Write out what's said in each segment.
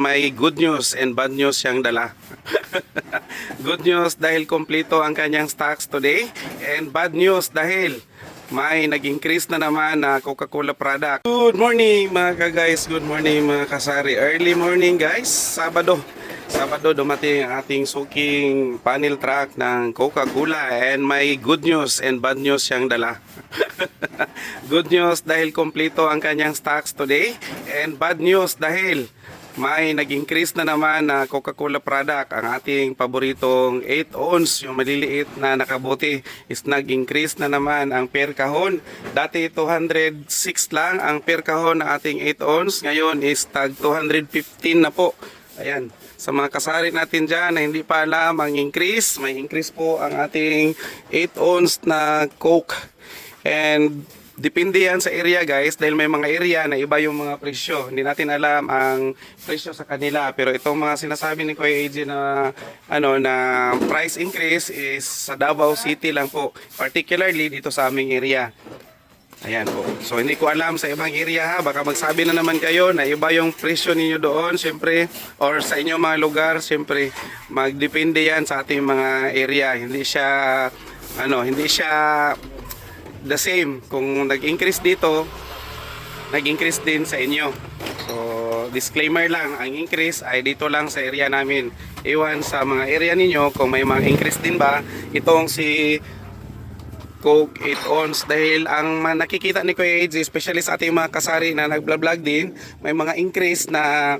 May good news and bad news siyang dala. Good news dahil kompleto ang kanyang stocks today. And bad news dahil may nag-increase na naman na Coca-Cola product. Good morning mga ka-guys. Good morning mga kasari. Early morning guys. Sabado dumating ang ating suking panel truck ng Coca-Cola. And may good news and bad news siyang dala. Good news dahil kompleto ang kanyang stocks today. And bad news dahil may nag-increase na naman na Coca-Cola product. Ang ating paboritong 8 ounce, yung maliliit na nakabote, is nag-increase na naman ang per kahon. Dati 206 lang ang per kahon ng ating 8 ounce. Ngayon is tag 215 na po. Ayan. Sa mga kasari natin dyan na hindi pa alam ang increase, may increase po ang ating 8 ounce na Coke. And depende yan sa area guys, dahil may mga area na iba yung mga presyo. Hindi natin alam ang presyo sa kanila. Pero itong mga sinasabi ni Kuya AJ na na price increase is sa Davao City lang po. Particularly dito sa aming area. Ayan po. So hindi ko alam sa ibang area ha. Baka magsabi na naman kayo na iba yung presyo ninyo doon. Siyempre, or sa inyong mga lugar, siyempre, magdepende yan sa ating mga area. Hindi siya the same. Kung nag-increase dito, nag-increase din sa inyo. So, disclaimer lang, ang increase ay dito lang sa area namin. Iwan sa mga area ninyo kung may mga increase din ba. Itong si Coke 8 ounce, dahil ang nakikita ni Kuya AJ, especially sa ating mga kasari na nag-vlog din, may mga increase na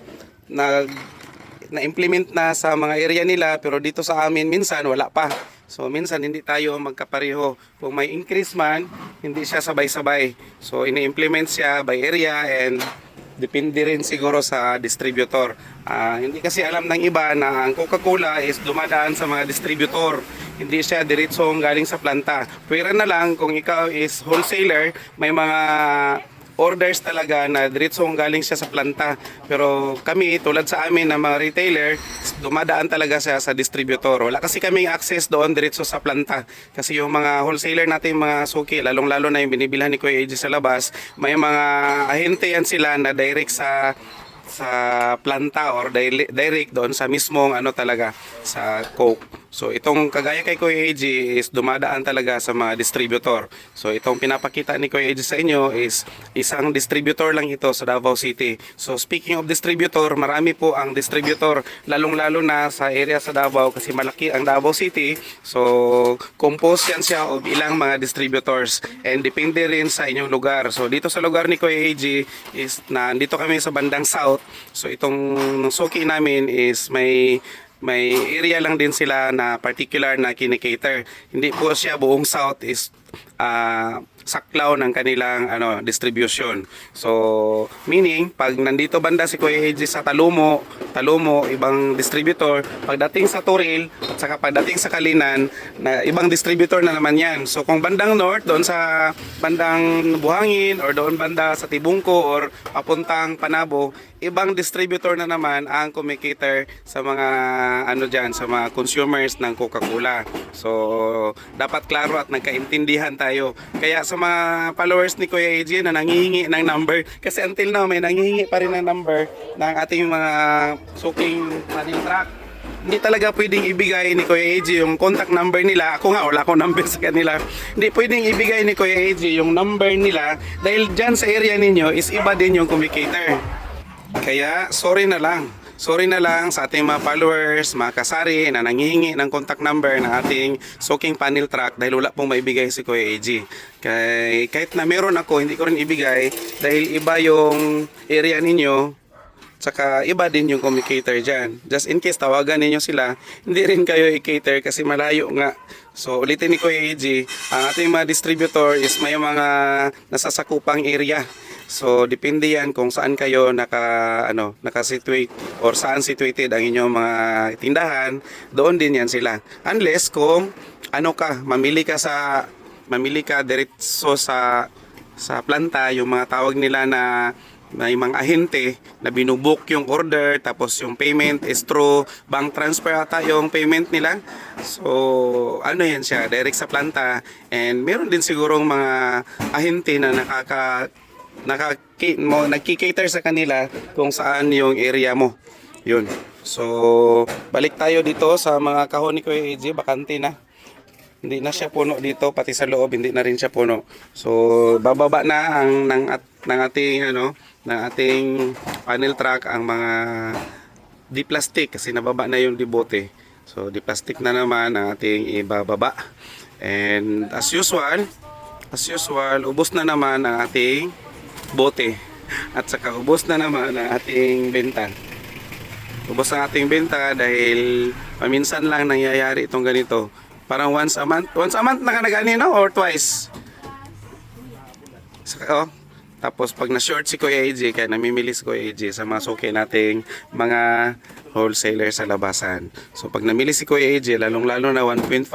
implement na sa mga area nila, pero dito sa amin minsan wala pa. So minsan hindi tayo magkapareho. Kung may increase man, hindi siya sabay-sabay. So ini-implement siya by area and depende rin siguro sa distributor. Hindi kasi alam ng iba na ang Coca-Cola is dumadaan sa mga distributor. Hindi siya diretsong galing sa planta. Pwera na lang kung ikaw is wholesaler, may mga orders talaga na diretsong galing siya sa planta. Pero kami, tulad sa amin na mga retailer, dumadaan talaga siya sa distributor. Wala kasi kaming access doon diretso sa planta. Kasi yung mga wholesaler natin, mga suki, lalong-lalo na yung binibilhan ni Kuya AJ sa labas, may mga ahente yan sila na direct sa planta or direct doon sa mismong talaga sa Coke. So itong kagaya kay Kuya AJ is dumadaan talaga sa mga distributor. So itong pinapakita ni Kuya AJ sa inyo is isang distributor lang ito sa Davao City. So speaking of distributor, marami po ang distributor, lalong-lalo na sa area sa Davao kasi malaki ang Davao City. So composed yan siya of ilang mga distributors and depende rin sa inyong lugar. So dito sa lugar ni Kuya AJ is nandito kami sa bandang south. So itong suki namin is may area lang din sila na particular na kinikater. Hindi po siya buong south is saklaw ng kanilang distribution. So meaning pag nandito banda si Kuya AJ sa Talumo, ibang distributor, pagdating sa Toril at saka pagdating sa Kalinan, na ibang distributor na naman yan. So kung bandang north, doon sa bandang Buhangin or doon banda sa Tibungko or papuntang Panabo, ibang distributor na naman ang kumikater sa mga dyan, sa mga consumers ng Coca-Cola. So dapat klaro at nagkaintindihan tayo. Kaya sa mga followers ni Kuya AJ na nangihingi ng number, kasi until now may nangihingi pa rin ng number ng ating mga suking panel truck, hindi talaga pwedeng ibigay ni Kuya AJ yung contact number nila. Ako nga, wala akong number sa kanila. Hindi pwedeng ibigay ni Kuya AJ yung number nila dahil dyan sa area ninyo is iba din yung communicator. Kaya sorry na lang sa ating mga followers, mga kasari na nangihingi ng contact number ng ating soaking panel truck dahil wala pong maibigay si Kuya AJ. Kahit na meron ako, hindi ko rin ibigay dahil iba yung area ninyo, tsaka iba din yung communicator dyan. Just in case tawagan ninyo sila, hindi rin kayo i-cater kasi malayo nga. So ulitin ni Kuya AJ, ang ating mga distributor is may mga nasasakupang area. So depende yan kung saan kayo naka-situate or saan situated ang inyong mga tindahan, doon din yan sila. Unless kung mamili ka diretso sa planta, yung mga tawag nila na may mga ahente na binubook yung order, tapos yung payment is through bank transfer ata yung payment nila. So yan siya, direct sa planta. And meron din sigurong mga ahente na nagki-cater sa kanila kung saan yung area mo. Yun. So, balik tayo dito sa mga kahon ni Kuya AJ, bakante na. Hindi na siya puno dito, pati sa loob hindi na rin siya puno. So, bababa na ang ng ating ng ating panel truck ang mga di plastic kasi nababa na yung dibote. So, di plastic na naman ang ating ibababa. And as usual, ubos na naman ang ating bote. At saka ubos na naman ang ating benta. Ubos ang ating benta dahil paminsan lang nangyayari itong ganito. Parang once a month na ka nagani, no? Or twice. Oh. Tapos pag na-short si Kuya AJ, kaya namimili si Kuya AJ sa mga suki nating mga wholesaler sa labasan. So pag namili si Kuya AJ, lalong-lalo na 1.5,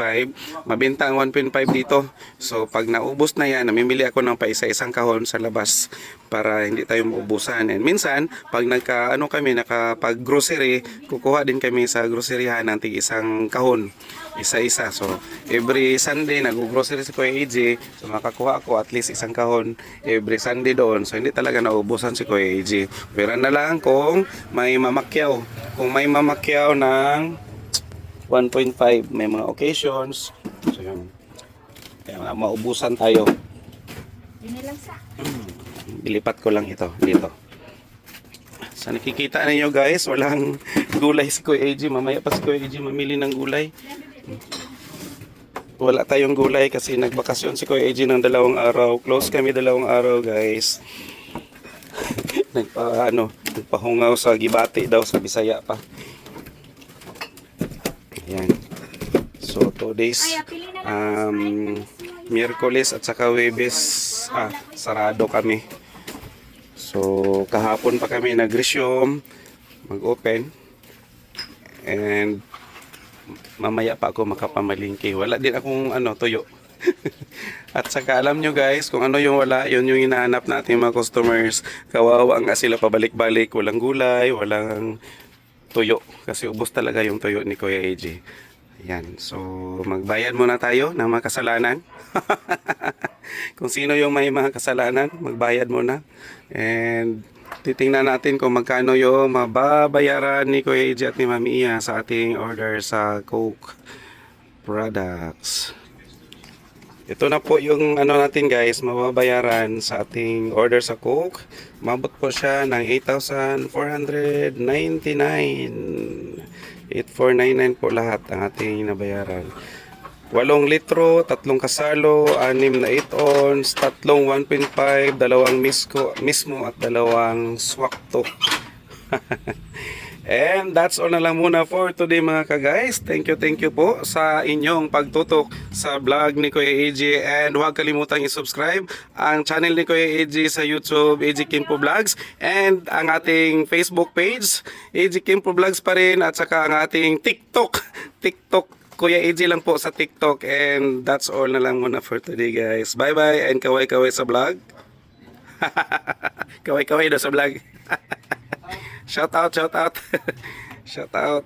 mabenta ang 1.5 dito. So pag naubos na yan, namimili ako ng pa isa-isang kahon sa labas para hindi tayo maubusan. And minsan, pag nakapag grocery, kukuha din kami sa groceryhan ng tig-isang kahon. Isa-isa. So, every Sunday, nag-grocery si Kuya AJ. So, makakuha ako at least isang kahon every Sunday doon. So, hindi talaga naubusan si Kuya AJ. Pero na lang kung may mamakyaw. Kung may mamakyaw ng 1.5, may mga occasions. So, yun. Kaya maubusan tayo. Dilipat ko lang ito dito. So, nakikita ninyo guys, walang gulay si Kuya AJ. Mamaya pa si Kuya AJ mamili ng gulay. Wala tayong gulay kasi nagbakasyon si Kuya AJ ng 2 araw. Close kami 2 araw guys. Nagpahungaw sa gibati daw sa Bisaya pa. Ayan. So 2 days. Miyerkules at saka Huwebes sarado kami. So kahapon pa kami nag-resume, mag-open. And mamaya pa ako makapamalingki. Wala din akong tuyo. At saka alam nyo guys, kung ano yung wala, yun yung hinahanap natin mga customers. Kawawa nga sila pabalik-balik. Walang gulay, walang tuyo. Kasi ubos talaga yung tuyo ni Kuya AJ. Yan. So, magbayad muna tayo ng mga kasalanan. Kung sino yung may mga kasalanan, magbayad muna. And titingnan natin kung magkano yung mababayaran ni Kuya AJ at ni Mami Iya sa ating order sa Coke products. Ito na po yung natin guys, mababayaran sa ating order sa Coke. Mabot po siya ng 8,499. 8,499 po lahat ang ating nabayaran. 8 litro, 3 kasalo, 6 na 8 ons, 3 1.5, 2 mismo at 2 swakto. And that's all na lang muna for today mga ka-guys. Thank you po sa inyong pagtutok sa vlog ni Kuya AJ. And huwag kalimutang i-subscribe ang channel ni Kuya AJ sa YouTube, AJ Kimpo Vlogs. And ang ating Facebook page, AJ Kimpo Vlogs pa rin. At saka ang ating TikTok, Kuya AJ lang po sa TikTok. And that's all na lang muna for today guys. Bye bye and kaway-kaway sa vlog. Kaway-kaway daw sa vlog. Shout out. Shout out.